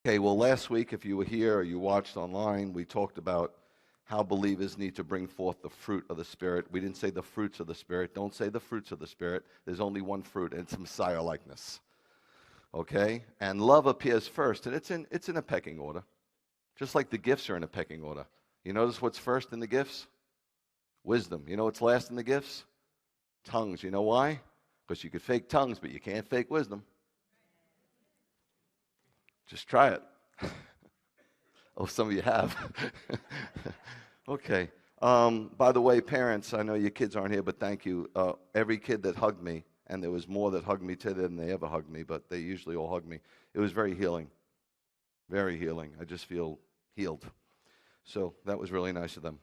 Okay, well, last week, if you were here or you watched online, we talked about how believers need to bring forth the fruit of the Spirit. We didn't say the fruits of the Spirit. Don't say the fruits of the Spirit. There's only one fruit, and it's Messiah likeness. Okay? And love appears first, and it's in a pecking order. Just like the gifts are in a pecking order. You notice what's first in the gifts? Wisdom. You know what's last in the gifts? Tongues. You know why? Because you could fake tongues, but you can't fake wisdom. Just try it. Oh, some of you have. Okay. By the way, parents, I know your kids aren't here, but thank you. Every kid that hugged me, and there was more that hugged me today than they ever hugged me, but they usually all hug me. It was very healing. Very healing. I just feel healed. So that was really nice of them.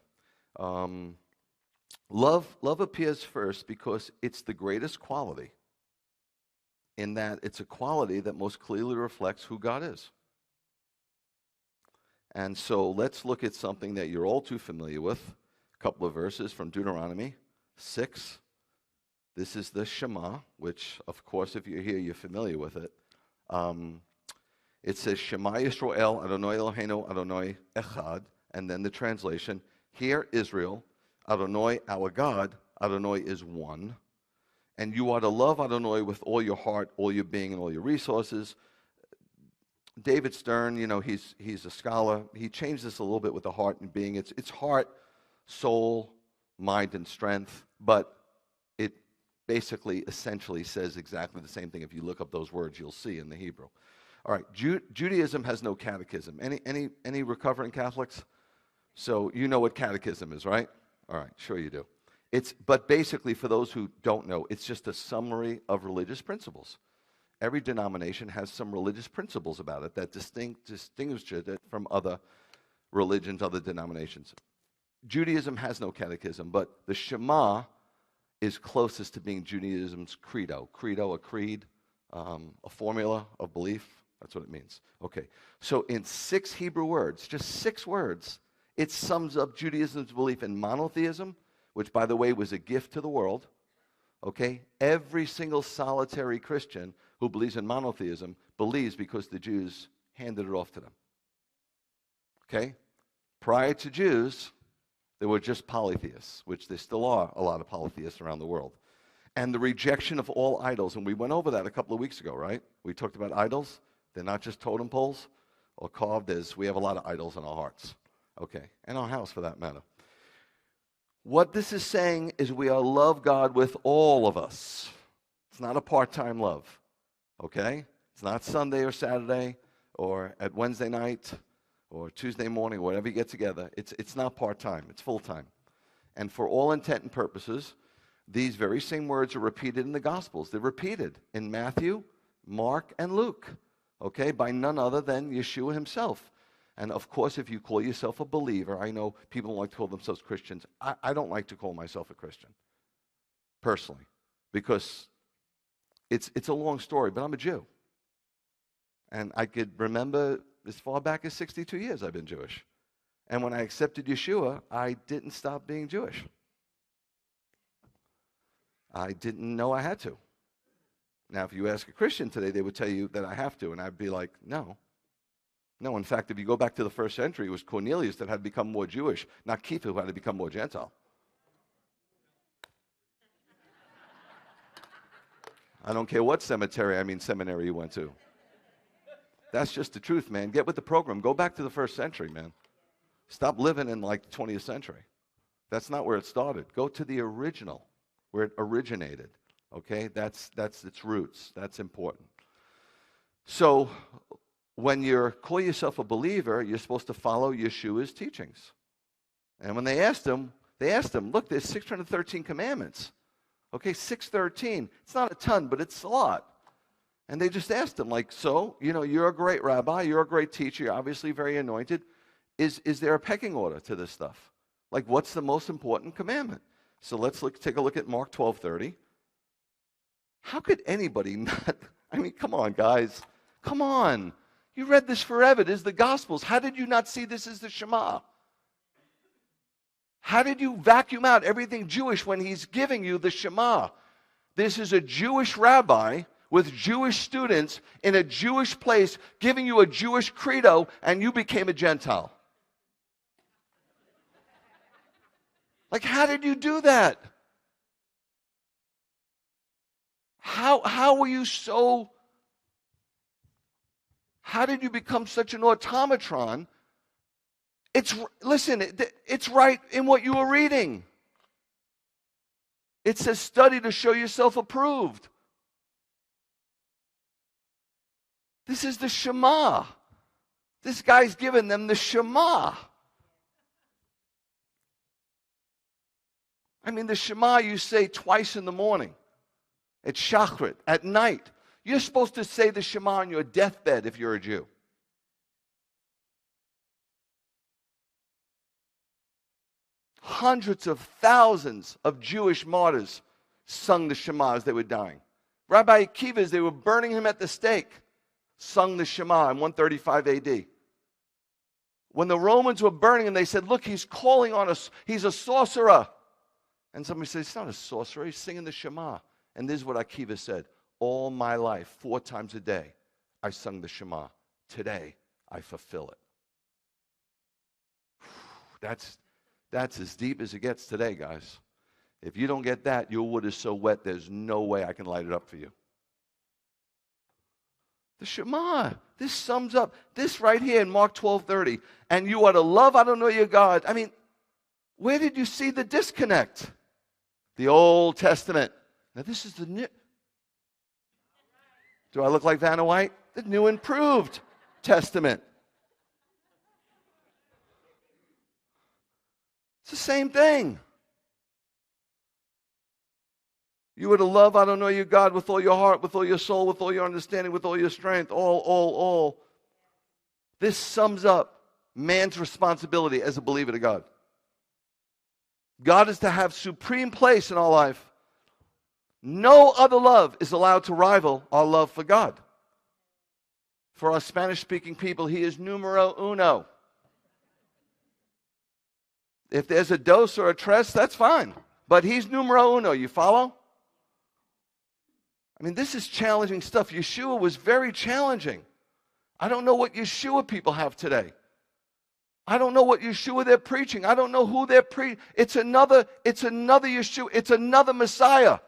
Love appears first because it's the greatest quality, in that it's a quality that most clearly reflects who God is. And so let's look at something that you're all too familiar with, a couple of verses from Deuteronomy 6. This is the Shema, which, of course, if you're here, you're familiar with it. It says, Shema Yisrael, Adonai Eloheinu, Adonai Echad, and then the translation, Hear Israel, Adonai our God, Adonai is one. And you are to love Adonai with all your heart, all your being, and all your resources. David Stern, he's a scholar. He changed this a little bit with the heart and being. It's heart, soul, mind, and strength. But it basically, essentially says exactly the same thing. If you look up those words, you'll see in the Hebrew. All right, Judaism has no catechism. Any recovering Catholics? So you know what catechism is, right? All right, sure you do. But basically, for those who don't know, it's just a summary of religious principles. Every denomination has some religious principles about it that distinguish it from other religions, other denominations. Judaism has no catechism, but the Shema is closest to being Judaism's credo. Credo, a creed, a formula of belief. That's what it means. Okay, so in 6 Hebrew words, just 6 words, it sums up Judaism's belief in monotheism, which, by the way, was a gift to the world, okay? Every single solitary Christian who believes in monotheism believes because the Jews handed it off to them, okay? Prior to Jews, there were just polytheists, which there still are a lot of polytheists around the world. And the rejection of all idols, and we went over that a couple of weeks ago, right? We talked about idols. They're not just totem poles or carved. We have a lot of idols in our hearts, okay? And our house, for that matter. What this is saying is we are to love God with all of us. It's not a part-time love, okay? It's not Sunday or Saturday or at Wednesday night or Tuesday morning or whatever you get together. It's not part-time. It's full-time. And for all intent and purposes, these very same words are repeated in the Gospels. They're repeated in Matthew, Mark, and Luke, okay, by none other than Yeshua himself. And of course, if you call yourself a believer, I know people don't like to call themselves Christians. I don't like to call myself a Christian, personally, because it's a long story, but I'm a Jew. And I could remember as far back as 62 years I've been Jewish. And when I accepted Yeshua, I didn't stop being Jewish. I didn't know I had to. Now, if you ask a Christian today, they would tell you that I have to, and I'd be like, no. No, in fact, if you go back to the first century, it was Cornelius that had to become more Jewish, not Keith who had to become more Gentile. I don't care what seminary you went to. That's just the truth, man. Get with the program. Go back to the first century, man. Stop living in like the 20th century. That's not where it started. Go to the original, where it originated. Okay? That's its roots. That's important. So, when you call yourself a believer, you're supposed to follow Yeshua's teachings. And when they asked him, look, there's 613 commandments. Okay, 613. It's not a ton, but it's a lot. And they just asked him, like, so, you're a great rabbi, you're a great teacher, you're obviously very anointed. Is there a pecking order to this stuff? Like, what's the most important commandment? So let's take a look at Mark 12:30. How could anybody not, come on, guys. Come on. You read this forever. This is the Gospels. How did you not see this as the Shema? How did you vacuum out everything Jewish when he's giving you the Shema? This is a Jewish rabbi with Jewish students in a Jewish place, giving you a Jewish credo, and you became a Gentile? Like, how did you do that? How were you so... How did you become such an automatron? Listen, it's right in what you were reading. It says, study to show yourself approved. This is the Shema. This guy's given them the Shema. I mean, the Shema you say twice in the morning, at Shachrit, at night. You're supposed to say the Shema on your deathbed if you're a Jew. Hundreds of thousands of Jewish martyrs sung the Shema as they were dying. Rabbi Akiva, as they were burning him at the stake, sung the Shema in 135 AD. When the Romans were burning him, they said, look, he's calling on us. He's a sorcerer. And somebody said, he's not a sorcerer. He's singing the Shema. And this is what Akiva said. All my life, 4 times a day, I sung the Shema. Today, I fulfill it. That's as deep as it gets today, guys. If you don't get that, your wood is so wet, there's no way I can light it up for you. The Shema, this sums up this right here in Mark 12:30. And you are to love Adonai your God. I mean, where did you see the disconnect? The Old Testament. Now this is the new. Do I look like Vanna White? The New Improved Testament. It's the same thing. You are to love Adonai your God with all your heart, with all your soul, with all your understanding, with all your strength, all. This sums up man's responsibility as a believer to God. God is to have supreme place in our life. No other love is allowed to rival our love for God. For our Spanish-speaking people, he is numero uno. If there's a dos or a tres, that's fine. But he's numero uno. You follow? I mean, this is challenging stuff. Yeshua was very challenging. I don't know what Yeshua people have today. I don't know what Yeshua they're preaching. I don't know who they're preaching. It's another Yeshua. It's another Messiah.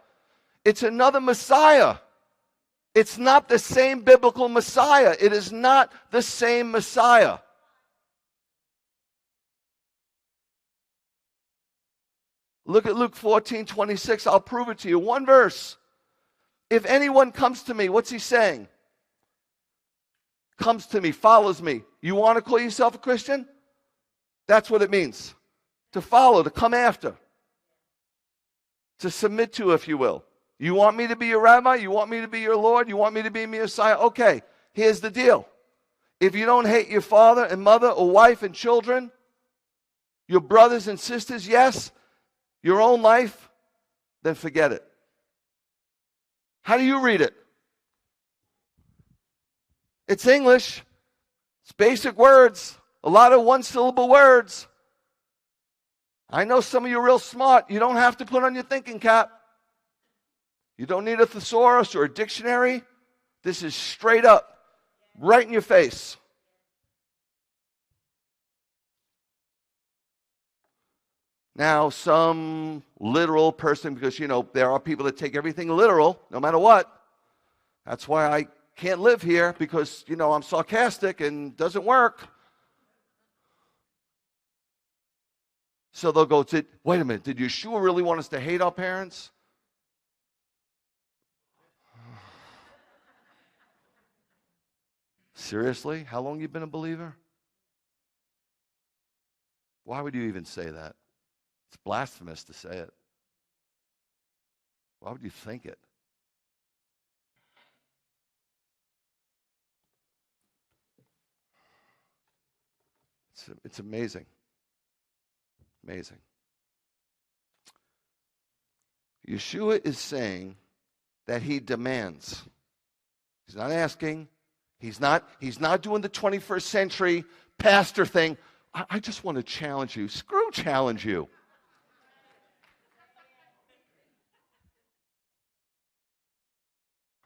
It's another Messiah. It's not the same biblical Messiah. It is not the same Messiah. Look at Luke 14:26. I'll prove it to you. One verse. If anyone comes to me, what's he saying? Comes to me, follows me. You want to call yourself a Christian? That's what it means. To follow, to come after. To submit to, if you will. You want me to be your rabbi? You want me to be your Lord? You want me to be your Messiah? Okay, here's the deal. If you don't hate your father and mother or wife and children, your brothers and sisters, yes, your own life, then forget it. How do you read it? It's English. It's basic words. A lot of one-syllable words. I know some of you are real smart. You don't have to put on your thinking cap. You don't need a thesaurus or a dictionary. This is straight up, right in your face. Now, some literal person, because, there are people that take everything literal, no matter what. That's why I can't live here, because, I'm sarcastic and it doesn't work. So they'll go, wait a minute, did Yeshua really want us to hate our parents? Seriously? How long you been a believer? Why would you even say that? It's blasphemous to say it. Why would you think it? It's amazing. Amazing. Yeshua is saying that he demands. He's not asking. He's not doing the 21st century pastor thing. I just want to challenge you. Screw challenge you.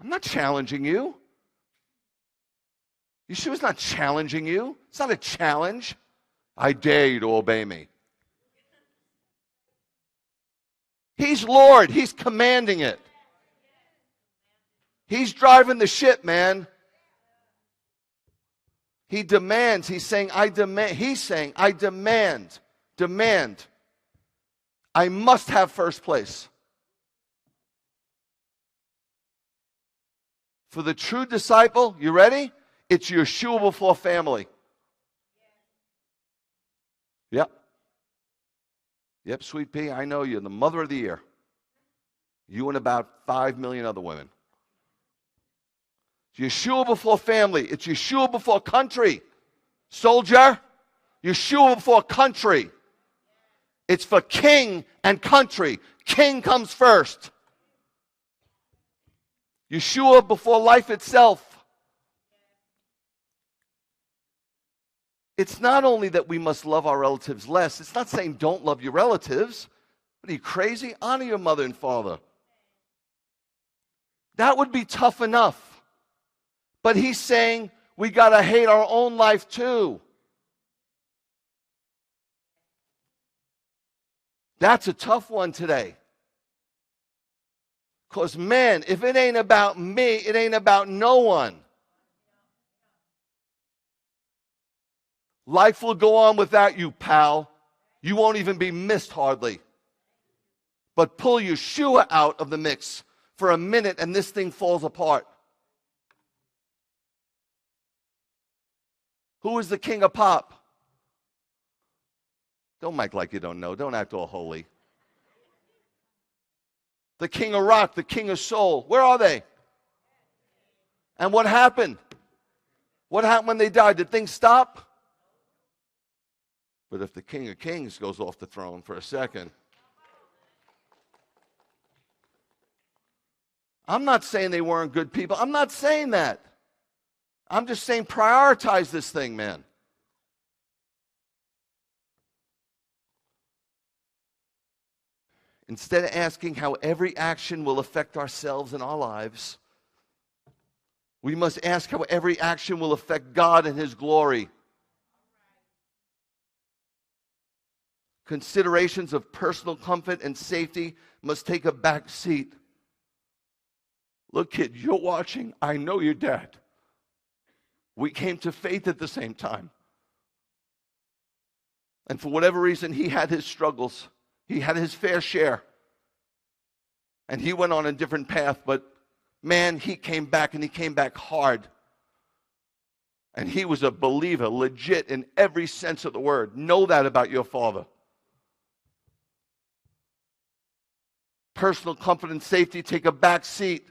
I'm not challenging you. Yeshua's not challenging you. It's not a challenge. I dare you to obey me. He's Lord. He's commanding it. He's driving the ship, man. He demands. He's saying, I demand. He's saying, I demand. Demand. I must have first place. For the true disciple, you ready? It's Yeshua before family. Yep. Yep, sweet pea, I know you're the mother of the year. You and about 5 million other women. It's Yeshua before family. It's Yeshua before country. Soldier, Yeshua before country. It's for king and country. King comes first. Yeshua before life itself. It's not only that we must love our relatives less. It's not saying don't love your relatives. What are you, crazy? Honor your mother and father. That would be tough enough. But he's saying we got to hate our own life too. That's a tough one today. Because, man, if it ain't about me, it ain't about no one. Life will go on without you, pal. You won't even be missed hardly. But pull Yeshua out of the mix for a minute and this thing falls apart. Who is the king of pop? Don't act like you don't know. Don't act all holy. The king of rock, the king of soul. Where are they? And what happened? What happened when they died? Did things stop? But if the king of kings goes off the throne for a second, I'm not saying they weren't good people. I'm not saying that. I'm just saying prioritize this thing, man. Instead of asking how every action will affect ourselves and our lives, we must ask how every action will affect God and His glory. Considerations of personal comfort and safety must take a back seat. Look, kid, you're watching. I know your dad. We came to faith at the same time. And for whatever reason, he had his struggles. He had his fair share. And he went on a different path, but man, he came back and he came back hard. And he was a believer, legit in every sense of the word. Know that about your father. Personal comfort and safety take a back seat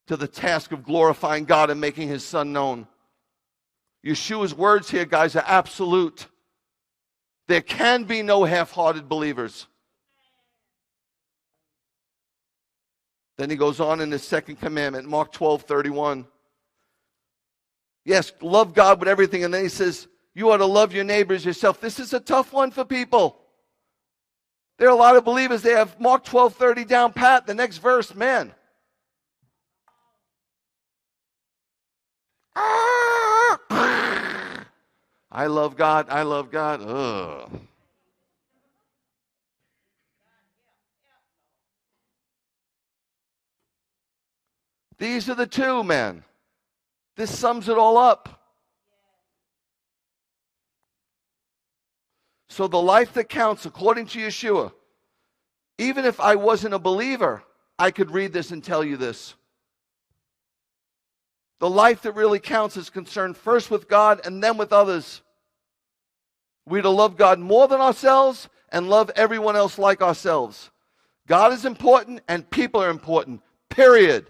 to the task of glorifying God and making His Son known. Yeshua's words here, guys, are absolute. There can be no half-hearted believers. Then he goes on in his second commandment, Mark 12:31. Yes, love God with everything. And then he says, you ought to love your neighbors yourself. This is a tough one for people. There are a lot of believers, they have Mark 12:30 down pat. The next verse, man. I love God, I love God. Ugh. These are the two, man. This sums it all up. So the life that counts, according to Yeshua, even if I wasn't a believer, I could read this and tell you this. The life that really counts is concerned first with God and then with others. We're to love God more than ourselves and love everyone else like ourselves. God is important and people are important, period.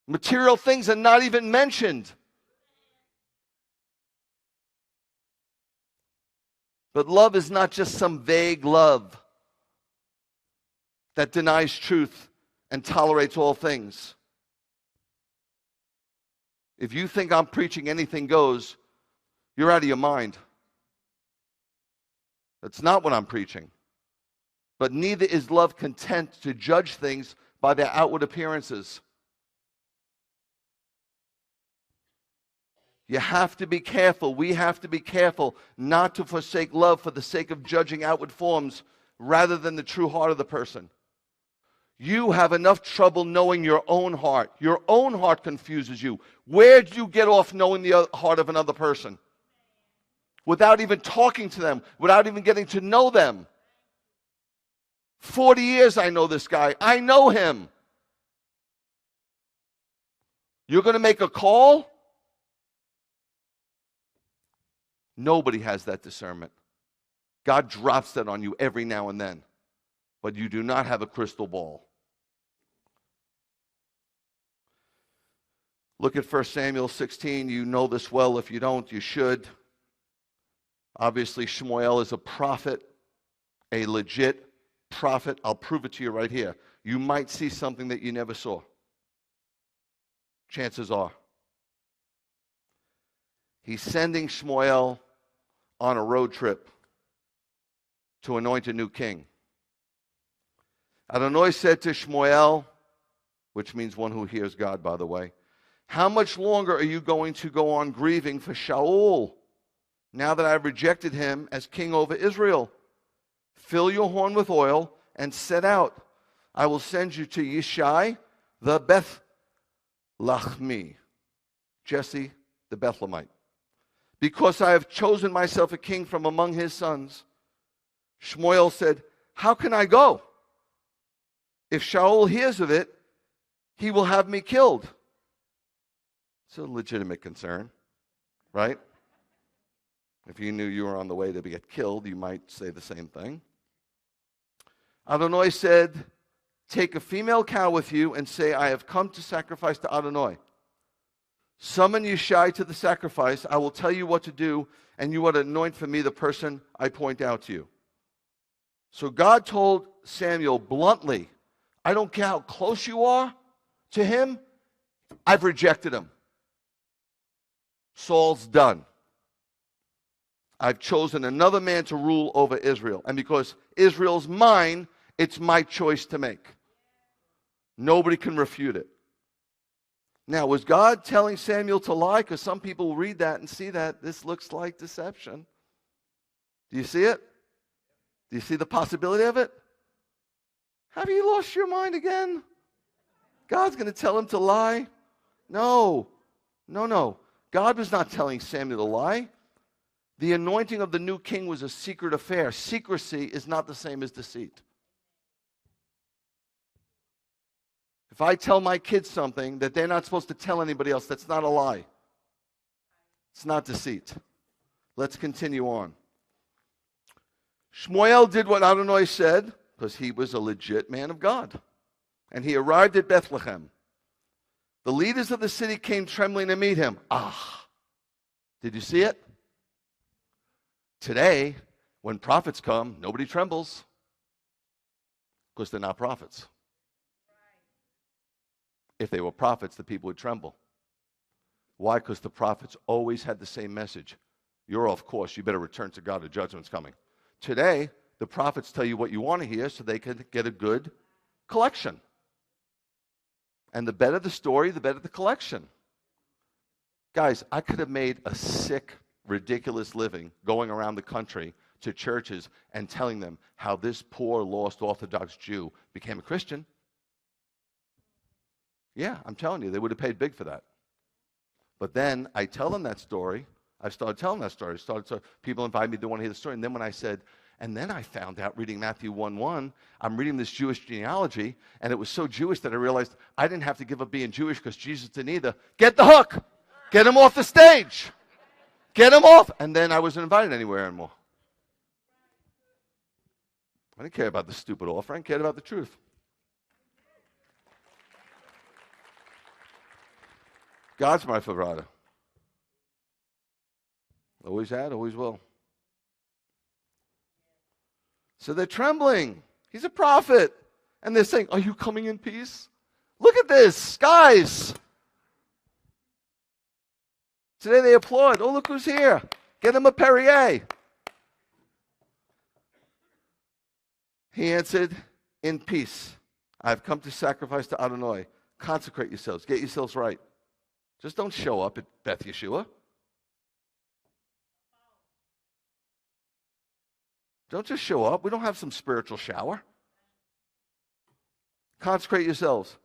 Material things are not even mentioned. But love is not just some vague love that denies truth and tolerates all things. If you think I'm preaching anything goes, you're out of your mind. That's not what I'm preaching. But neither is love content to judge things by their outward appearances. You have to be careful. We have to be careful not to forsake love for the sake of judging outward forms rather than the true heart of the person. You have enough trouble knowing your own heart. Your own heart confuses you. Where do you get off knowing the heart of another person? Without even talking to them, without even getting to know them. 40 years I know this guy. I know him. You're going to make a call? Nobody has that discernment. God drops that on you every now and then. But you do not have a crystal ball. Look at 1 Samuel 16. You know this well. If you don't, you should. Obviously, Shmuel is a prophet, a legit prophet. I'll prove it to you right here. You might see something that you never saw. Chances are. He's sending Shmuel on a road trip to anoint a new king. Adonai said to Shmuel, which means one who hears God, by the way, how much longer are you going to go on grieving for Shaul, now that I've rejected him as king over Israel? Fill your horn with oil and set out. I will send you to Yishai the Bethlachmi, Jesse the Bethlehemite, because I have chosen myself a king from among his sons. Shmuel said, how can I go? If Shaul hears of it, he will have me killed. It's a legitimate concern, right? If you knew you were on the way to get killed, you might say the same thing. Adonai said, take a female cow with you and say, I have come to sacrifice to Adonai. Summon Yishai to the sacrifice. I will tell you what to do, and you are to anoint for me the person I point out to you. So God told Samuel bluntly, I don't care how close you are to him, I've rejected him. Saul's done. I've chosen another man to rule over Israel. And because Israel's mine, it's my choice to make. Nobody can refute it. Now, was God telling Samuel to lie? Because some people will read that and see that this looks like deception. Do you see it? Do you see the possibility of it? Have you lost your mind again? God's going to tell him to lie? No. God was not telling Samuel to lie. The anointing of the new king was a secret affair. Secrecy is not the same as deceit. If I tell my kids something that they're not supposed to tell anybody else, that's not a lie. It's not deceit. Let's continue on. Shmuel did what Adonai said because he was a legit man of God. And he arrived at Bethlehem. The leaders of the city came trembling to meet him. Did you see it? Today, when prophets come, nobody trembles because they're not prophets. If they were prophets, the people would tremble. Why? Because the prophets always had the same message. You're off course. You better return to God. The judgment's coming. Today, the prophets tell you what you want to hear so they can get a good collection. And the better the story, the better the collection. Guys, I could have made a sick, ridiculous living going around the country to churches and telling them how this poor, lost Orthodox Jew became a Christian. Yeah, I'm telling you, they would have paid big for that. But then I tell them that story. I started telling that story. People invite me to want to hear the story. And then when I said, and then I found out reading Matthew 1:1, I'm reading this Jewish genealogy, and it was so Jewish that I realized I didn't have to give up being Jewish because Jesus didn't either. Get the hook. Get him off the stage. Get him off. And then I wasn't invited anywhere anymore. I didn't care about the stupid offering. I cared about the truth. God's my provider. Always had, always will. So they're trembling. He's a prophet. And they're saying, are you coming in peace? Look at this, guys. Today they applaud. Oh, look who's here. Get him a Perrier. He answered, in peace. I've come to sacrifice to Adonai. Consecrate yourselves. Get yourselves right. Just don't show up at Beth Yeshua. Don't just show up. We don't have some spiritual shower. Consecrate yourselves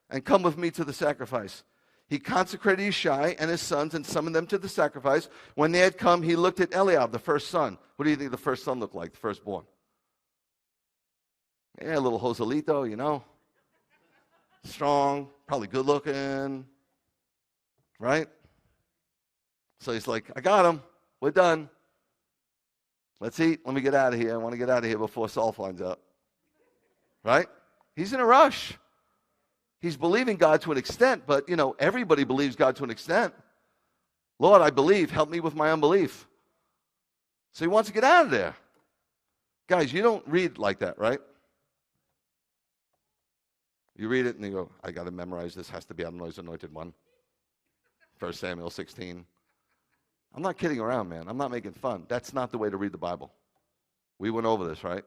and come with me to the sacrifice. He consecrated Yishai and his sons and summoned them to the sacrifice. When they had come, he looked at Eliab, the first son. What do you think the first son looked like, the firstborn? Yeah, a little Joselito, you know. Strong, probably good looking. Right? So he's like, I got him. We're done. Let's eat. Let me get out of here. I want to get out of here before Saul finds out. Right? He's in a rush. He's believing God to an extent, but, you know, everybody believes God to an extent. Lord, I believe. Help me with my unbelief. So he wants to get out of there. Guys, you don't read like that, right? You read it and you go, I got to memorize this. Has to be Adonai's anointed one. 1 Samuel 16. I'm not kidding around, man. I'm not making fun. That's not the way to read the Bible. We went over this, right?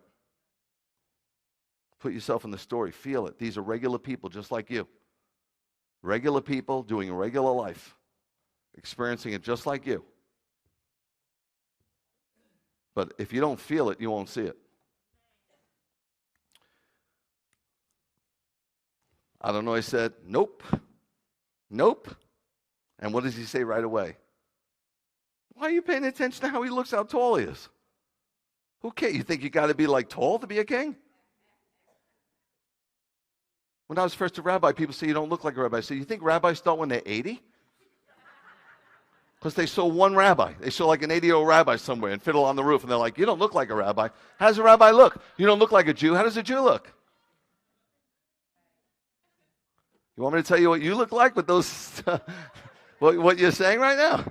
Put yourself in the story. Feel it. These are regular people just like you. Regular people doing a regular life. Experiencing it just like you. But if you don't feel it, you won't see it. Adonai said, nope. Nope. And what does he say right away? Why are you paying attention to how he looks, how tall he is? Who cares? You think you got to be like tall to be a king? When I was first a rabbi, people say you don't look like a rabbi. I say, you think rabbis start when they're 80? Because they saw one rabbi. They saw like an 80-year-old rabbi somewhere and fiddle on the roof. And they're like, you don't look like a rabbi. How does a rabbi look? You don't look like a Jew. How does a Jew look? You want me to tell you what you look like with those, what you're saying right now?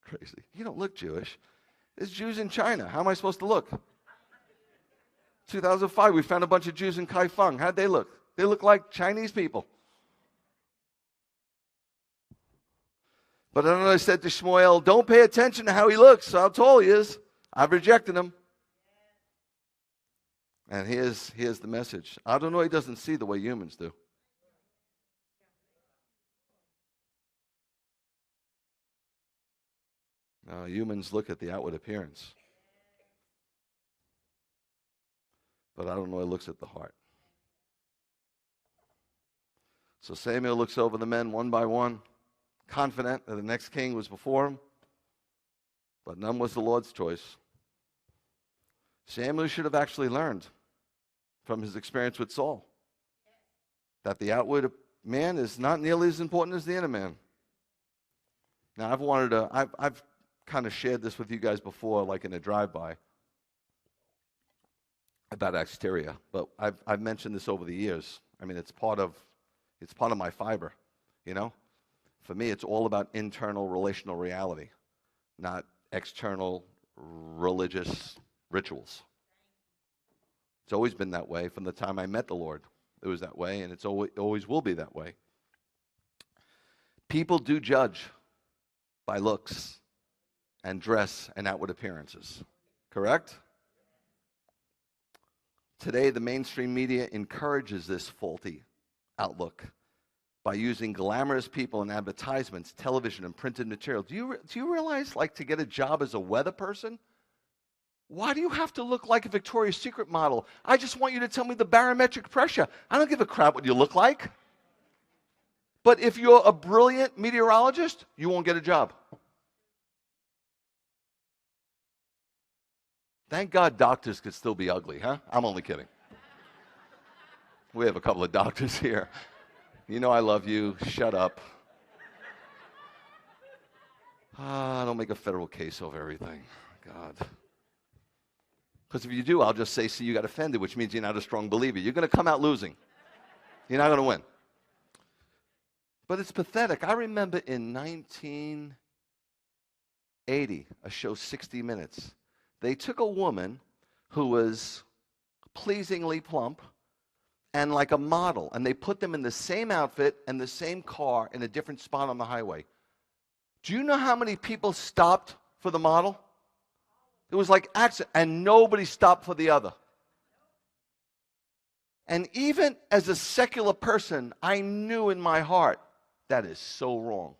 Crazy. You don't look Jewish. There's Jews in China. How am I supposed to look? 2005, we found a bunch of Jews in Kaifeng. How'd they look? They look like Chinese people. But I said to Shmuel, don't pay attention to how he looks, how tall he is. I've rejected him. And here's the message. Adonai doesn't see the way humans do. Humans look at the outward appearance. But Adonai looks at the heart. So Samuel looks over the men one by one, confident that the next king was before him, but none was the Lord's choice. Samuel should have actually learned from his experience with Saul that the outward man is not nearly as important as the inner man. Now, I've kind of shared this with you guys before, like in a drive-by, about exterior, but I've mentioned this over the years. I mean, it's part of my fiber, you know. For me, it's all about internal relational reality, not external religious rituals. It's always been that way from the time I met the Lord. It was that way, and it's always will be that way. People do judge by looks and dress and outward appearances, correct? Today, the mainstream media encourages this faulty outlook by using glamorous people in advertisements, television, and printed material. Do you realize, like, to get a job as a weather person, why do you have to look like a Victoria's Secret model? I just want you to tell me the barometric pressure. I don't give a crap what you look like. But if you're a brilliant meteorologist, you won't get a job. Thank God doctors could still be ugly, huh? I'm only kidding. We have a couple of doctors here. You know I love you. Shut up. Don't make a federal case over everything. God. Because if you do, I'll just say, see, you got offended, which means you're not a strong believer. You're going to come out losing. You're not going to win. But it's pathetic. I remember in 1980, a show 60 Minutes. They took a woman who was pleasingly plump and like a model, and they put them in the same outfit and the same car in a different spot on the highway. Do you know how many people stopped for the model? It was like accident, and nobody stopped for the other. And even as a secular person, I knew in my heart, that is so wrong.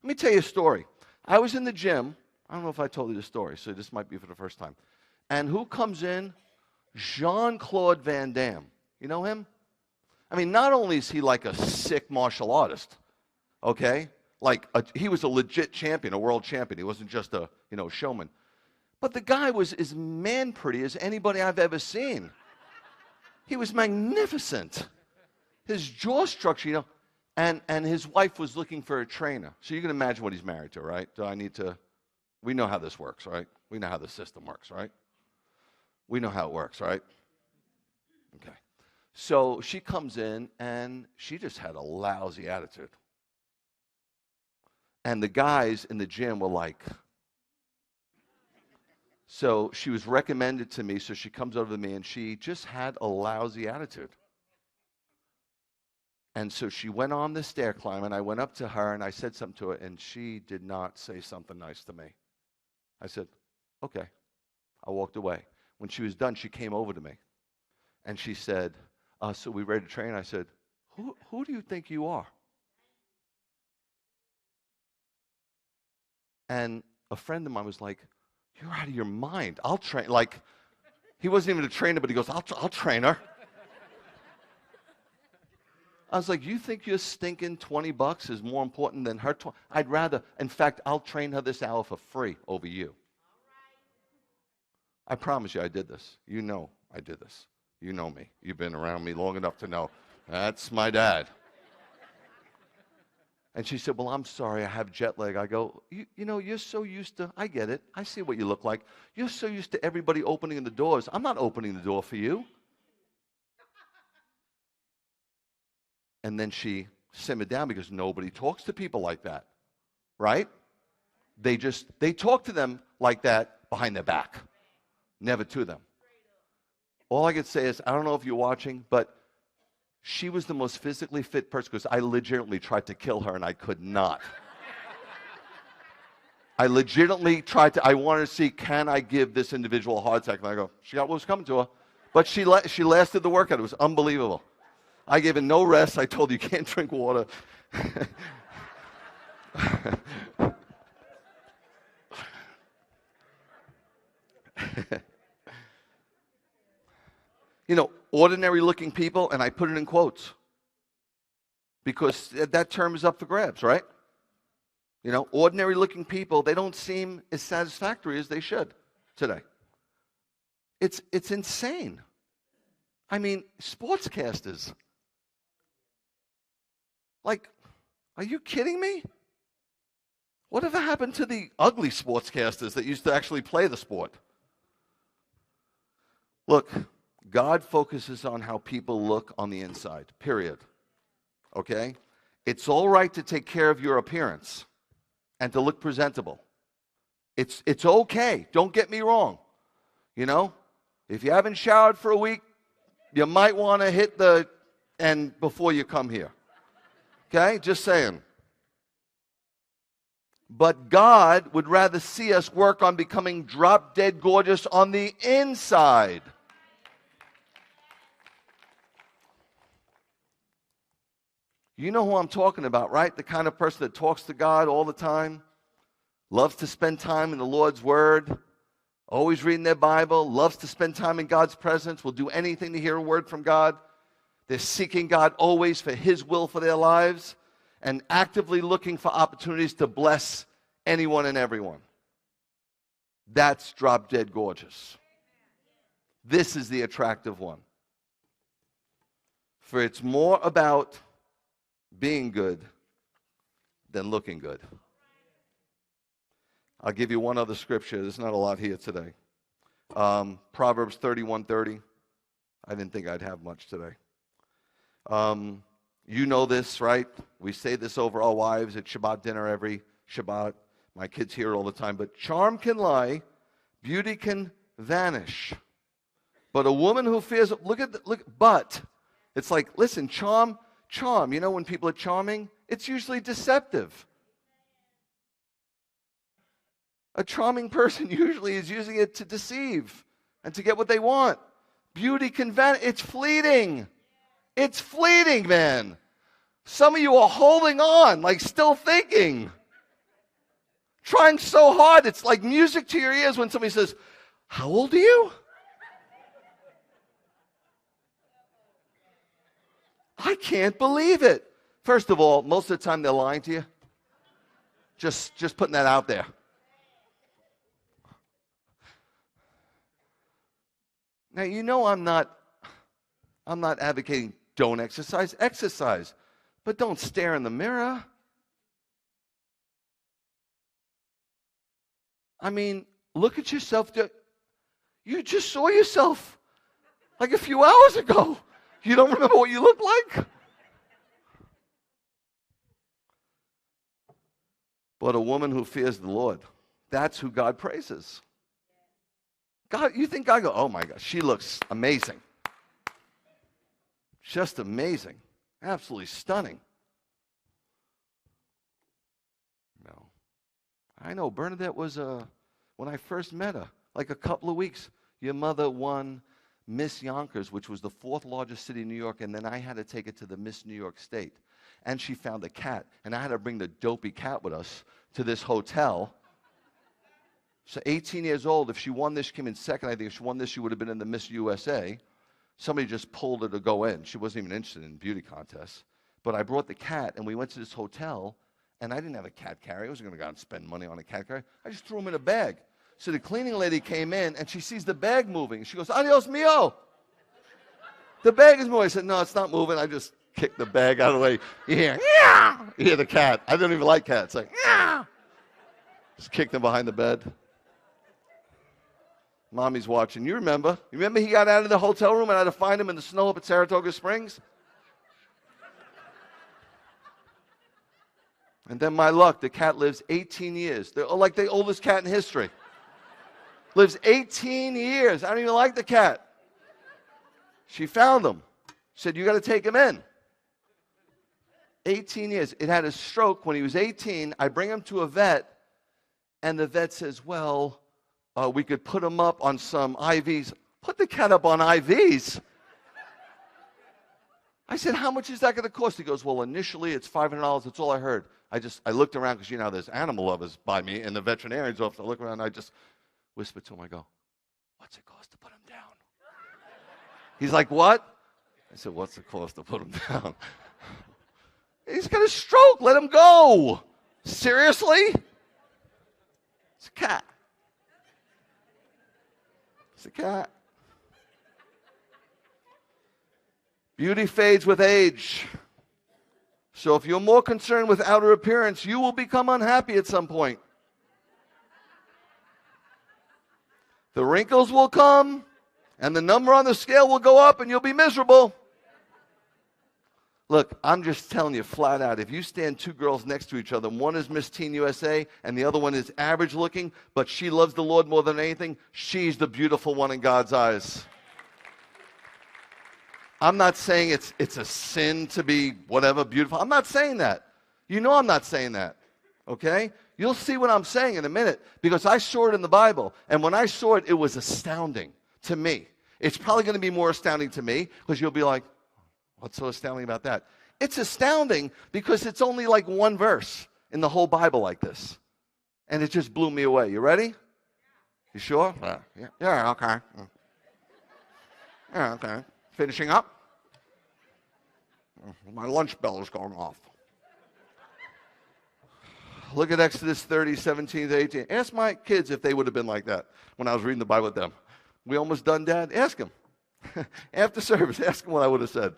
Let me tell you a story. I was in the gym. I don't know if I told you this story, so this might be for the first time. And who comes in? Jean-Claude Van Damme. You know him? I mean, not only is he like a sick martial artist, okay? He was a legit champion, a world champion. He wasn't just a, showman. But the guy was as man-pretty as anybody I've ever seen. He was magnificent. His jaw structure, and his wife was looking for a trainer. So you can imagine what he's married to, right? We know how this works, right? We know how the system works, right? We know how it works, right? Okay. So she comes in, and she just had a lousy attitude. And the guys in the gym were like, so she was recommended to me, so she comes over to me, and she just had a lousy attitude. And so she went on the stair climb, and I went up to her, and I said something to her, and she did not say something nice to me. I said, okay. I walked away. When she was done, she came over to me, and she said, so we ready to train? I said, who do you think you are? And a friend of mine was like, you're out of your mind. I'll train. He wasn't even a trainer, but he goes, I'll train her. I was like, you think your stinking $20 is more important than her? I'd rather, in fact, I'll train her this hour for free over you. I promise you I did this. You know I did this. You know me. You've been around me long enough to know that's my dad. And she said, well, I'm sorry, I have jet lag. I go, you're so used to, I get it. I see what you look like. You're so used to everybody opening the doors. I'm not opening the door for you. And then she simmered down because nobody talks to people like that, right? They talk to them like that behind their back, never to them. All I could say is, I don't know if you're watching, but she was the most physically fit person because I legitimately tried to kill her and I could not. I legitimately I wanted to see, can I give this individual a heart attack? And I go, she got what was coming to her. But she lasted the workout. It was unbelievable. I gave her no rest. I told her, you can't drink water. Ordinary looking people, and I put it in quotes because that term is up for grabs, right? Ordinary looking people, they don't seem as satisfactory as they should today. It's insane. I mean, sportscasters. Are you kidding me? Whatever happened to the ugly sportscasters that used to actually play the sport? Look, God focuses on how people look on the inside, period. Okay? It's all right to take care of your appearance and to look presentable. It's okay. Don't get me wrong. If you haven't showered for a week, you might want to hit the end before you come here. Okay? Just saying. But God would rather see us work on becoming drop-dead gorgeous on the inside. You know who I'm talking about, right? The kind of person that talks to God all the time, loves to spend time in the Lord's Word, always reading their Bible, loves to spend time in God's presence, will do anything to hear a word from God. They're seeking God always for His will for their lives and actively looking for opportunities to bless anyone and everyone. That's drop dead gorgeous. This is the attractive one. For it's more about being good than looking good. I'll give you one other scripture. There's not a lot here today. Proverbs 31:30. I didn't think I'd have much today. You know this, right? We say this over our wives at Shabbat dinner every Shabbat. My kids hear it all the time. But charm can lie, beauty can vanish. But a woman who fears, but it's like, listen, charm. When people are charming, it's usually deceptive. A charming person usually is using it to deceive and to get what they want. Beauty can vanish. It's fleeting. It's fleeting, man. Some of you are holding on, like still thinking. Trying so hard. It's like music to your ears when somebody says, how old are you? I can't believe it. First of all, most of the time they're lying to you. Just putting that out there. Now, you know I'm not advocating don't exercise. Exercise. But don't stare in the mirror. I mean, look at yourself. You just saw yourself like a few hours ago. You don't remember what you look like? But a woman who fears the Lord, that's who God praises. God, you think God goes, oh my gosh, she looks amazing. Just amazing. Absolutely stunning. No. I know, Bernadette was, when I first met her, like a couple of weeks, your mother won Miss Yonkers, which was the 4th largest city in New York, and then I had to take it to the Miss New York State. And she found a cat, and I had to bring the dopey cat with us to this hotel. So 18 years old, if she won this, she came in second. I think if she won this, she would have been in the Miss USA. Somebody just pulled her to go in. She wasn't even interested in beauty contests. But I brought the cat, and we went to this hotel, and I didn't have a cat carrier. I wasn't going to go out and spend money on a cat carrier. I just threw him in a bag. So the cleaning lady came in, and she sees the bag moving. She goes, adios mio. The bag is moving. I said, no, it's not moving. I just kicked the bag out of the way. You hear, yeah! You hear the cat. I don't even like cats. Like, yeah! Just kicked him behind the bed. Mommy's watching. You remember he got out of the hotel room and I had to find him in the snow up at Saratoga Springs? And then my luck, the cat lives 18 years. They're like the oldest cat in history. Lives 18 years. I don't even like the cat. She found him. Said, you got to take him in. 18 years. It had a stroke when he was 18. I bring him to a vet, and the vet says, well, we could put him up on some IVs. Put the cat up on IVs? I said, how much is that going to cost? He goes, well, initially it's $500. That's all I heard. I looked around because, you know, there's animal lovers by me in the veterinarian's office. I look around and I just whispered to him. I go, what's it cost to put him down? He's like, what? I said, what's the cost to put him down? He's got a stroke. Let him go. Seriously? It's a cat. It's a cat. Beauty fades with age. So if you're more concerned with outer appearance, you will become unhappy at some point. The wrinkles will come, and the number on the scale will go up, and you'll be miserable. Look, I'm just telling you flat out, if you stand two girls next to each other, one is Miss Teen USA, and the other one is average looking, but she loves the Lord more than anything, she's the beautiful one in God's eyes. I'm not saying it's a sin to be whatever beautiful. I'm not saying that. You know I'm not saying that. Okay? You'll see what I'm saying in a minute because I saw it in the Bible. And when I saw it, it was astounding to me. It's probably going to be more astounding to me because you'll be like, what's so astounding about that? It's astounding because it's only like one verse in the whole Bible like this. And it just blew me away. You ready? You sure? Yeah, okay. Yeah, okay. Finishing up. My lunch bell is going off. Look at Exodus 30, 17 to 18. Ask my kids if they would have been like that when I was reading the Bible with them. We almost done, Dad? Ask them. After service, ask them what I would have said.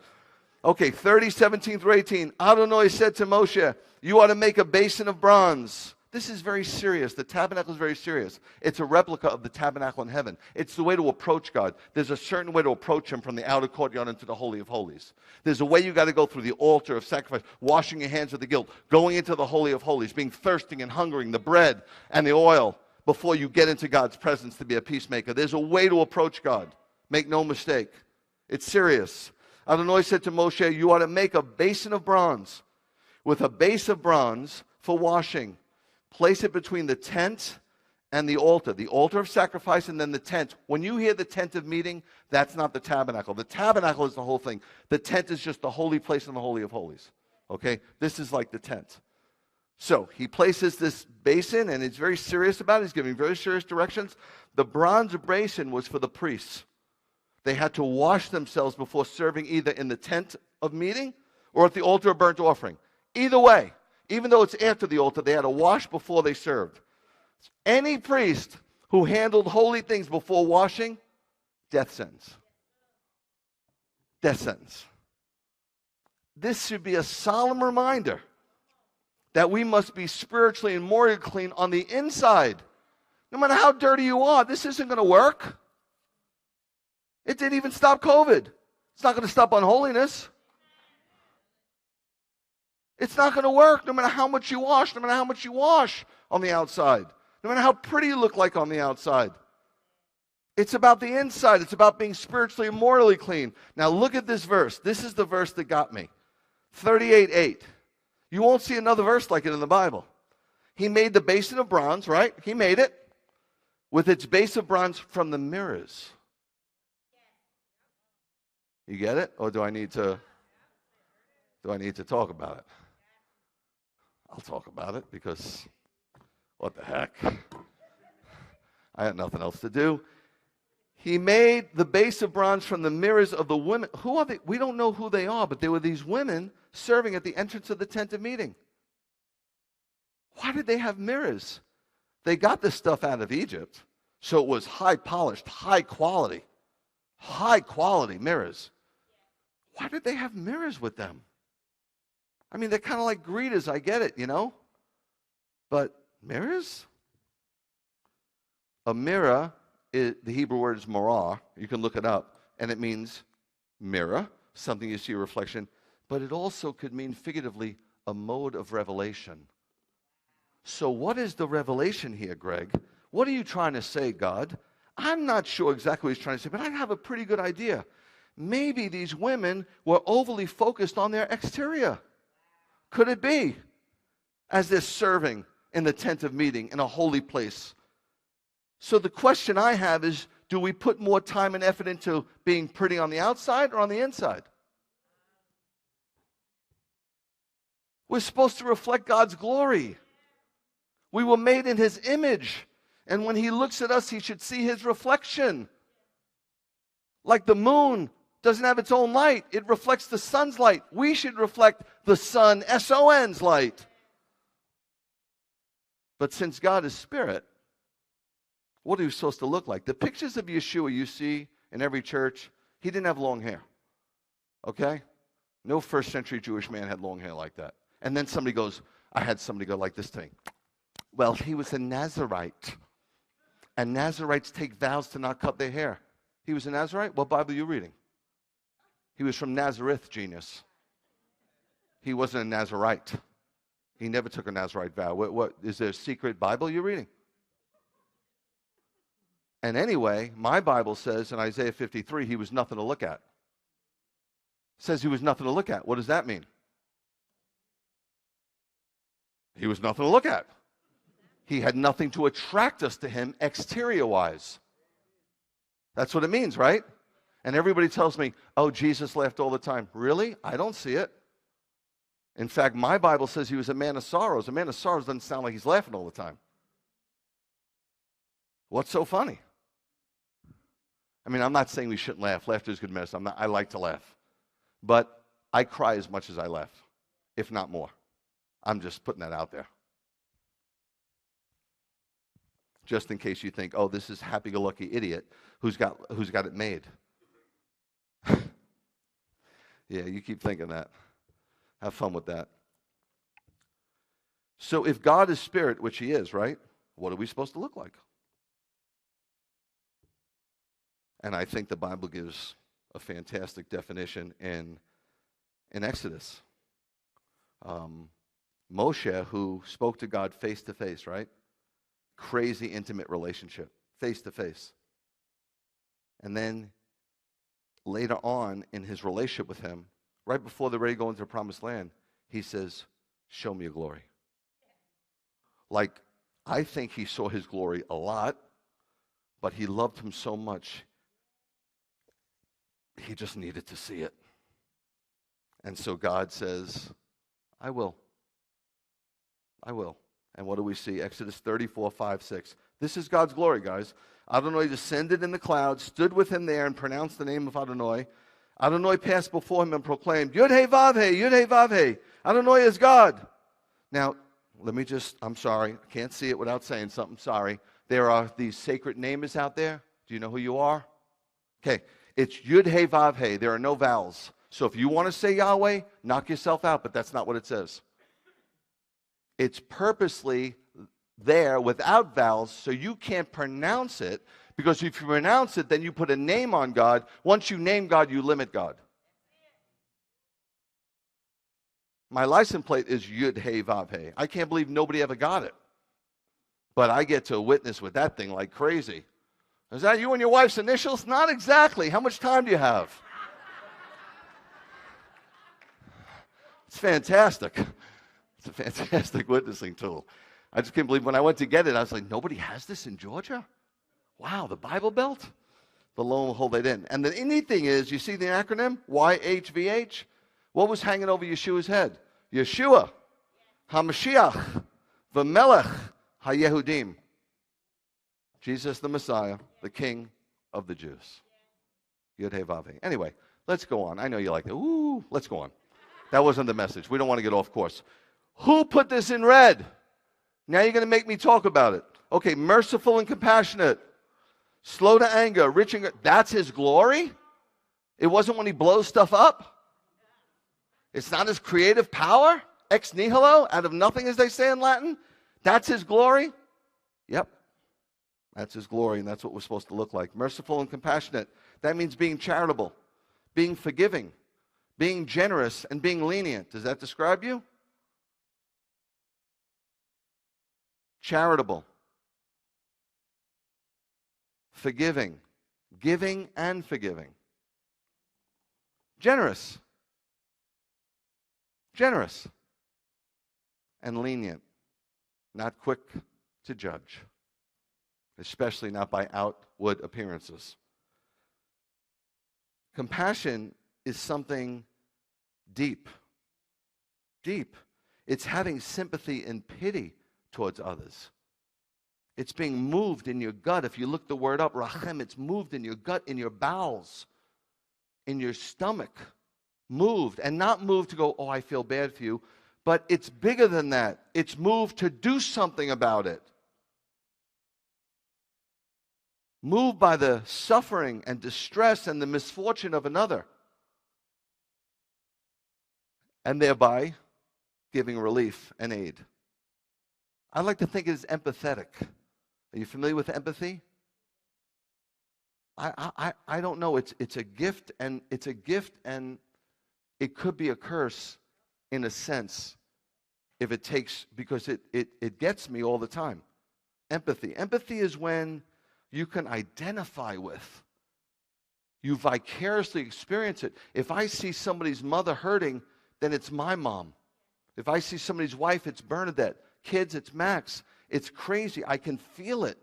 Okay, 30, 17 through 18. Adonai said to Moshe, you ought to make a basin of bronze. This is very serious. The tabernacle is very serious. It's a replica of the tabernacle in heaven. It's the way to approach God. There's a certain way to approach him from the outer courtyard into the Holy of Holies. There's a way you got to go through the altar of sacrifice, washing your hands of the guilt, going into the Holy of Holies, being thirsting and hungering, the bread and the oil before you get into God's presence to be a peacemaker. There's a way to approach God. Make no mistake. It's serious. Adonai said to Moshe, you ought to make a basin of bronze with a base of bronze for washing. Place it between the tent and the altar of sacrifice, and then the tent. When you hear the tent of meeting, that's not the tabernacle. The tabernacle is the whole thing. The tent is just the holy place in the Holy of Holies. Okay? This is like the tent. So he places this basin, and he's very serious about it. He's giving very serious directions. The bronze basin was for the priests. They had to wash themselves before serving either in the tent of meeting or at the altar of burnt offering. Either way, even though it's after the altar, they had to wash before they served. Any priest who handled holy things before washing, death sentence. Death sentence. This should be a solemn reminder that we must be spiritually and morally clean on the inside. No matter how dirty you are, this isn't going to work. It didn't even stop COVID. It's not going to stop unholiness. It's not going to work no matter how much you wash, no matter how much you wash on the outside, no matter how pretty you look like on the outside. It's about the inside. It's about being spiritually and morally clean. Now look at this verse. This is the verse that got me. 38:8. You won't see another verse like it in the Bible. He made the basin of bronze, right? He made it with its base of bronze from the mirrors. You get it? Or do I need to talk about it? I'll talk about it because what the heck? I had nothing else to do. He made the base of bronze from the mirrors of the women. Who are they? We don't know who they are, but they were these women serving at the entrance of the tent of meeting. Why did they have mirrors? They got this stuff out of Egypt, so it was high polished, high quality mirrors. Why did they have mirrors with them? I mean, they're kind of like greeters, I get it, But mirrors? A mirror, the Hebrew word is marah. You can look it up, and it means mirror, something you see a reflection. But it also could mean figuratively a mode of revelation. So what is the revelation here, Greg? What are you trying to say, God? I'm not sure exactly what he's trying to say, but I have a pretty good idea. Maybe these women were overly focused on their exterior. Could it be? As they're serving in the tent of meeting in a holy place. So the question I have is, do we put more time and effort into being pretty on the outside or on the inside? We're supposed to reflect God's glory. We were made in his image. And when he looks at us, he should see his reflection. Like the moon doesn't have its own light. It reflects the sun's light. We should reflect the sun, S-O-N's light. But since God is spirit, what are you supposed to look like? The pictures of Yeshua you see in every church, he didn't have long hair. Okay? No first century Jewish man had long hair like that. And then I had somebody go like this to me. Well, he was a Nazarite. And Nazarites take vows to not cut their hair. He was a Nazarite? What Bible are you reading? He was from Nazareth, genius. He wasn't a Nazarite. He never took a Nazarite vow. What is there a secret Bible you're reading? And anyway, my Bible says in Isaiah 53, he was nothing to look at. It says he was nothing to look at. What does that mean? He was nothing to look at. He had nothing to attract us to him exterior-wise. That's what it means, right? And everybody tells me, oh, Jesus laughed all the time. Really? I don't see it. In fact, my Bible says he was a man of sorrows. A man of sorrows doesn't sound like he's laughing all the time. What's so funny? I mean, I'm not saying we shouldn't laugh. Laughter is good medicine. I like to laugh. But I cry as much as I laugh, if not more. I'm just putting that out there. Just in case you think, oh, this is happy-go-lucky idiot who's got it made. Yeah, you keep thinking that. Have fun with that. So if God is spirit, which he is, right? What are we supposed to look like? And I think the Bible gives a fantastic definition in Exodus. Moshe, who spoke to God face to face, right? Crazy intimate relationship, face to face. And then later on in his relationship with him, right before they're ready to go into the promised land, he says, show me your glory. Like, I think he saw his glory a lot, but he loved him so much, he just needed to see it. And so God says, I will. I will. And what do we see? Exodus 34, 5, 6. This is God's glory, guys. Adonai descended in the clouds, stood with him there, and pronounced the name of Adonai. Adonai passed before him and proclaimed, Yud-Heh-Vav-Heh, Yud-Heh-Vav-Heh. Adonai is God. Now, I'm sorry, I can't see it without saying something, sorry. There are these sacred names out there. Do you know who you are? Okay, it's Yud-Heh-Vav-Heh. There are no vowels. So if you want to say Yahweh, knock yourself out, but that's not what it says. It's purposely there without vowels, so you can't pronounce it, because if you pronounce it, then you put a name on God. Once you name God, you limit God. My license plate is Yud-Heh-Vav-Heh. I can't believe nobody ever got it. But I get to witness with that thing like crazy. Is that you and your wife's initials? Not exactly. How much time do you have? It's fantastic. It's a fantastic witnessing tool. I just can't believe when I went to get it, I was like, nobody has this in Georgia? Wow, the Bible Belt? But lo and behold, they didn't. And the neat thing is, you see the acronym? YHVH? What was hanging over Yeshua's head? Yeshua, HaMashiach, V'melech, HaYehudim. Jesus the Messiah, the King of the Jews. Yud-Heh-Vav-Heh. Anyway, let's go on. I know you like it. Ooh, let's go on. That wasn't the message. We don't want to get off course. Who put this in red? Now you're going to make me talk about it. Okay, merciful and compassionate. Slow to anger, rich and good. That's his glory? It wasn't when he blows stuff up? It's not his creative power? Ex nihilo, out of nothing, as they say in Latin? That's his glory? Yep. That's his glory, and that's what we're supposed to look like. Merciful and compassionate. That means being charitable, being forgiving, being generous, and being lenient. Does that describe you? Charitable, forgiving, giving and forgiving. Generous, and lenient, not quick to judge, especially not by outward appearances. Compassion is something deep. It's having sympathy and pity towards others. It's being moved in your gut. If you look the word up, rachem, it's moved in your gut, in your bowels, in your stomach. Moved, and not moved to go, oh, I feel bad for you, but it's bigger than that. It's moved to do something about it. Moved by the suffering and distress and the misfortune of another, and thereby giving relief and aid. I like to think it is empathetic. Are you familiar with empathy? I don't know. It's a gift, and it could be a curse in a sense if it takes, because it gets me all the time. Empathy. Empathy is when you can identify with. You vicariously experience it. If I see somebody's mother hurting, then it's my mom. If I see somebody's wife, it's Bernadette. Kids, it's Max. It's crazy. I can feel it.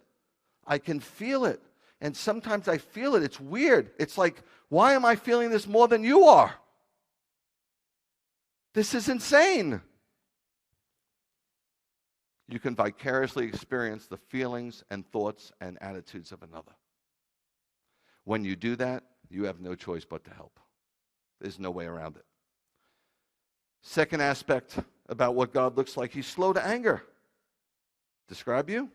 And sometimes I feel it. It's weird. It's like, why am I feeling this more than you are? This is insane. You can vicariously experience the feelings and thoughts and attitudes of another. When you do that, you have no choice but to help. There's no way around it. Second aspect about what God looks like, he's slow to anger. Describe you?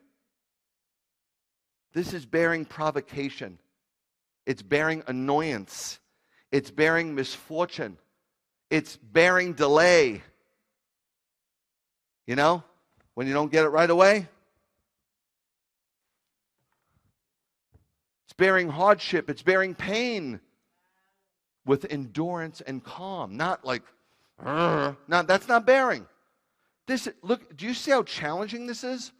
This is bearing provocation. It's bearing annoyance. It's bearing misfortune. It's bearing delay. You know, when you don't get it right away. It's bearing hardship. It's bearing pain with endurance and calm. Not like, no, that's not bearing. Look, do you see how challenging this is?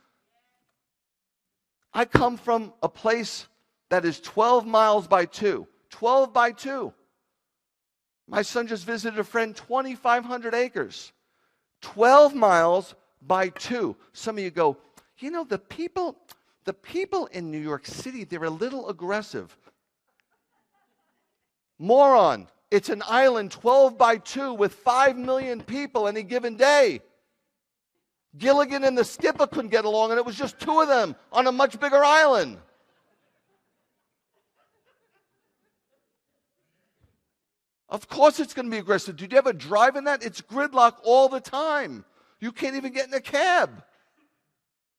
I come from a place that is 12 miles by 2. 12 by 2. My son just visited a friend, 2,500 acres. 12 miles by 2. Some of you go, You know, the people in New York City, they're a little aggressive. Moron. It's an island 12 by 2 with 5 million people any given day. Gilligan and the skipper couldn't get along, and it was just 2 of them on a much bigger island. Of course it's going to be aggressive. Did you ever drive in that? It's gridlock all the time. You can't even get in a cab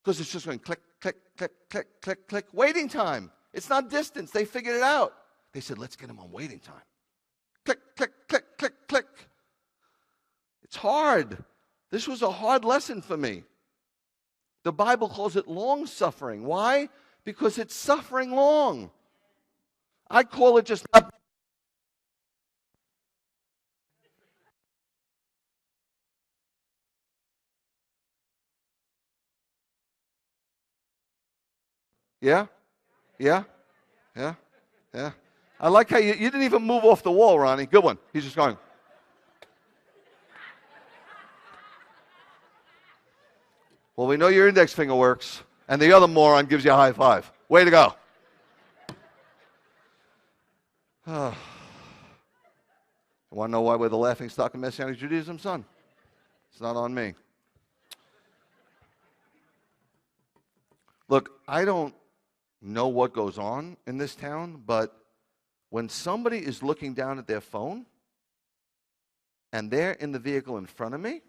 because it's just going click, click, click, click, click, click. Waiting time. It's not distance. They figured it out. They said, let's get them on waiting time. Click, click, click, click, click. It's hard. This was a hard lesson for me. The Bible calls it long-suffering. Why? Because it's suffering long. I call it just not. Yeah? Yeah? Yeah? Yeah? I like how you didn't even move off the wall, Ronnie. Good one. He's just going. Well, we know your index finger works, and the other moron gives you a high five. Way to go. You want to know why we're the laughing stock of Messianic Judaism, son? It's not on me. Look, I don't know what goes on in this town, but when somebody is looking down at their phone and they're in the vehicle in front of me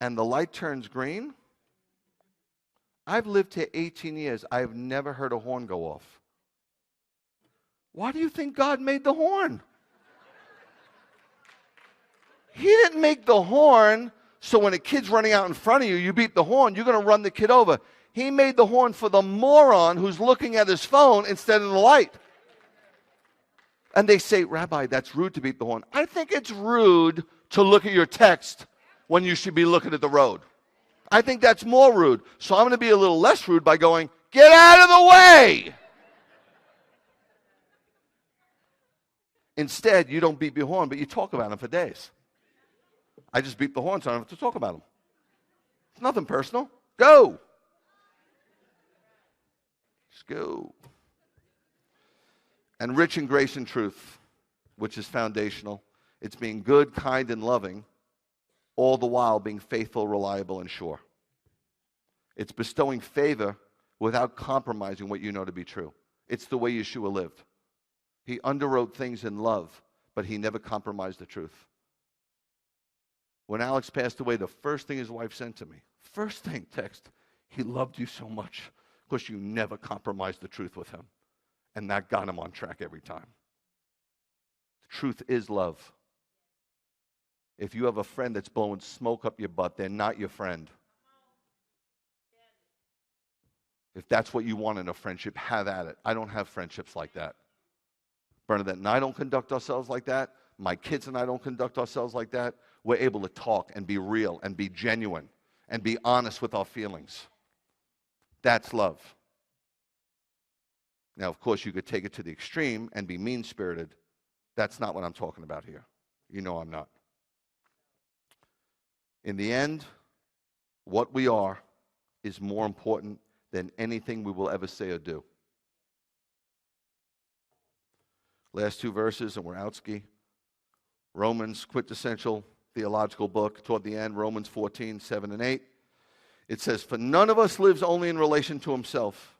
and the light turns green, I've lived here 18 years. I've never heard a horn go off. Why do you think God made the horn? He didn't make the horn so when a kid's running out in front of you, you beat the horn, you're going to run the kid over. He made the horn for the moron who's looking at his phone instead of the light. And they say, Rabbi, that's rude to beat the horn. I think it's rude to look at your text when you should be looking at the road. I think that's more rude. So I'm going to be a little less rude by going, get out of the way. Instead, you don't beat the horn, but you talk about him for days. I just beat the horn so I don't have to talk about him. It's nothing personal. Go. Just go. And rich in grace and truth, which is foundational. It's being good, kind, and loving, all the while being faithful, reliable, and sure. It's bestowing favor without compromising what you know to be true. It's the way Yeshua lived. He underwrote things in love, but he never compromised the truth. When Alex passed away, the first thing his wife sent to me, first thing, text, he loved you so much because you never compromised the truth with him. And that got him on track every time. The truth is love. If you have a friend that's blowing smoke up your butt, they're not your friend. If that's what you want in a friendship, have at it. I don't have friendships like that. Bernadette and I don't conduct ourselves like that. My kids and I don't conduct ourselves like that. We're able to talk and be real and be genuine and be honest with our feelings. That's love. Now, of course, you could take it to the extreme and be mean-spirited. That's not what I'm talking about here. You know I'm not. In the end, what we are is more important than anything we will ever say or do. Last 2 verses, and we're outski. Romans, quintessential theological book, toward the end, Romans 14, 7 and 8. It says, for none of us lives only in relation to himself,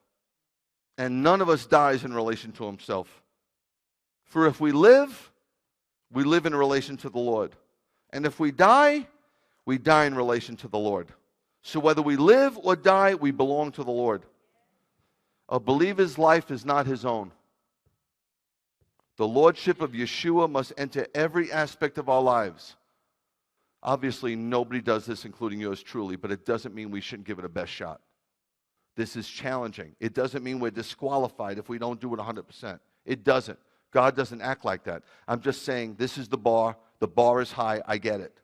and none of us dies in relation to himself. For if we live in relation to the Lord. And if we die in relation to the Lord. So whether we live or die, we belong to the Lord. A believer's life is not his own. The lordship of Yeshua must enter every aspect of our lives. Obviously, nobody does this, including yours truly, but it doesn't mean we shouldn't give it a best shot. This is challenging. It doesn't mean we're disqualified if we don't do it 100%. It doesn't. God doesn't act like that. I'm just saying this is the bar. The bar is high. I get it.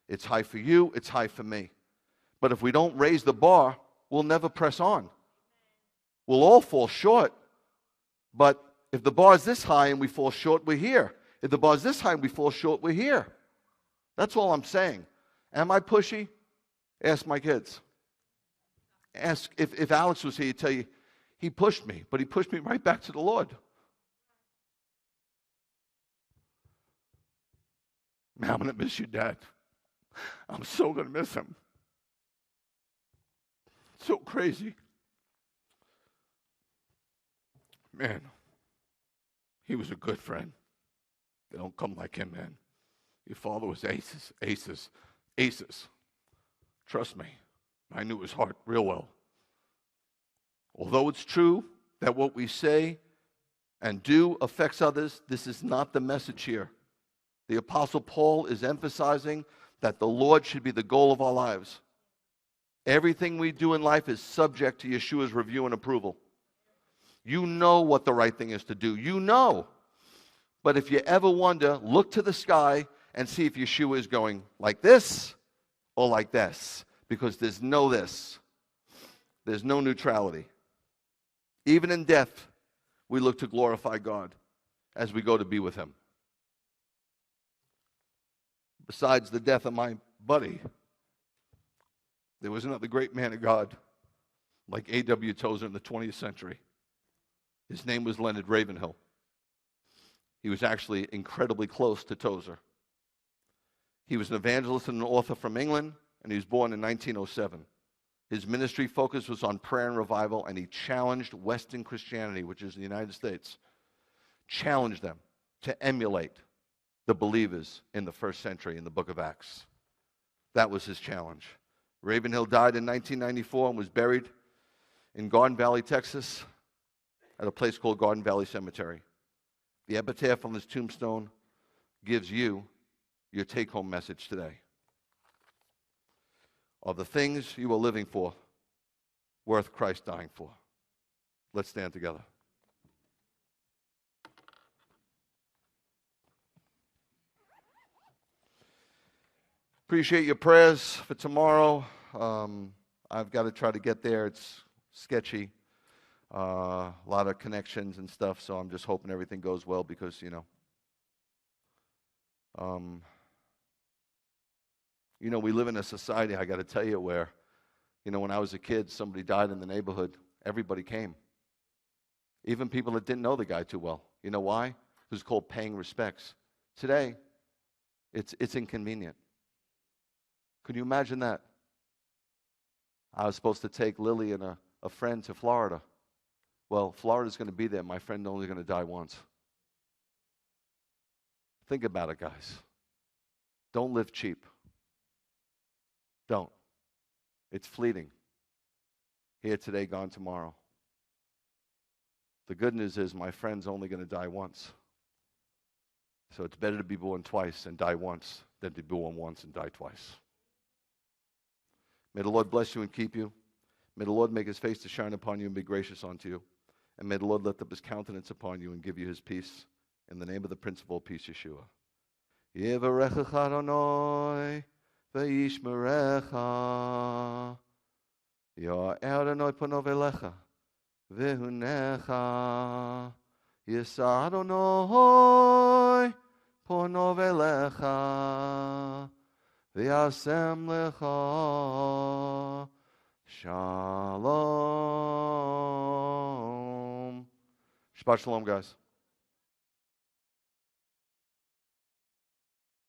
It's high for you. It's high for me. But if we don't raise the bar, we'll never press on. We'll all fall short. But if the bar is this high and we fall short, we're here. If the bar is this high and we fall short, we're here. That's all I'm saying. Am I pushy? Ask my kids. ask, if Alex was here, he'd tell you, he pushed me, but he pushed me right back to the Lord. Man, I'm going to miss you, Dad. I'm so going to miss him. So crazy. Man, he was a good friend. They don't come like him, man. Your father was aces. Trust me, I knew his heart real well. Although it's true that what we say and do affects others, this is not the message here. The Apostle Paul is emphasizing that the Lord should be the goal of our lives. Everything we do in life is subject to Yeshua's review and approval. You know what the right thing is to do. You know. But if you ever wonder, look to the sky and see if Yeshua is going like this or like this. Because there's no this. There's no neutrality. Even in death, we look to glorify God as we go to be with him. Besides the death of my buddy, there was another great man of God like A.W. Tozer in the 20th century. His name was Leonard Ravenhill. He was actually incredibly close to Tozer. He was an evangelist and an author from England, and he was born in 1907. His ministry focus was on prayer and revival, and he challenged Western Christianity, which is the United States, challenged them to emulate the believers in the first century in the book of Acts. That was his challenge. Ravenhill died in 1994 and was buried in Garden Valley, Texas, at a place called Garden Valley Cemetery. The epitaph on his tombstone gives you your take-home message today. Are the things you are living for worth Christ dying for? Let's stand together. Appreciate your prayers for tomorrow. I've got to try to get there. It's sketchy. A lot of connections and stuff, so I'm just hoping everything goes well because, we live in a society, I got to tell you, where, when I was a kid, somebody died in the neighborhood, everybody came. Even people that didn't know the guy too well. You know why? It was called paying respects. Today, it's inconvenient. Could you imagine that? I was supposed to take Lily and a friend to Florida. Well, Florida's going to be there. My friend only going to die once. Think about it, guys. Don't live cheap. Don't. It's fleeting. Here today, gone tomorrow. The good news is my friend's only going to die once. So it's better to be born twice and die once than to be born once and die twice. May the Lord bless you and keep you. May the Lord make his face to shine upon you and be gracious unto you. And may the Lord lift up his countenance upon you and give you his peace. In the name of the Prince of all peace, Yeshua. Yevarechecha Adonai ve'yishmerecha. Ya'er Adonai pano velecha ve'hunecha. Yisa Adonai pano velecha ve'asem lecha. Shalom. Shabbat shalom, guys.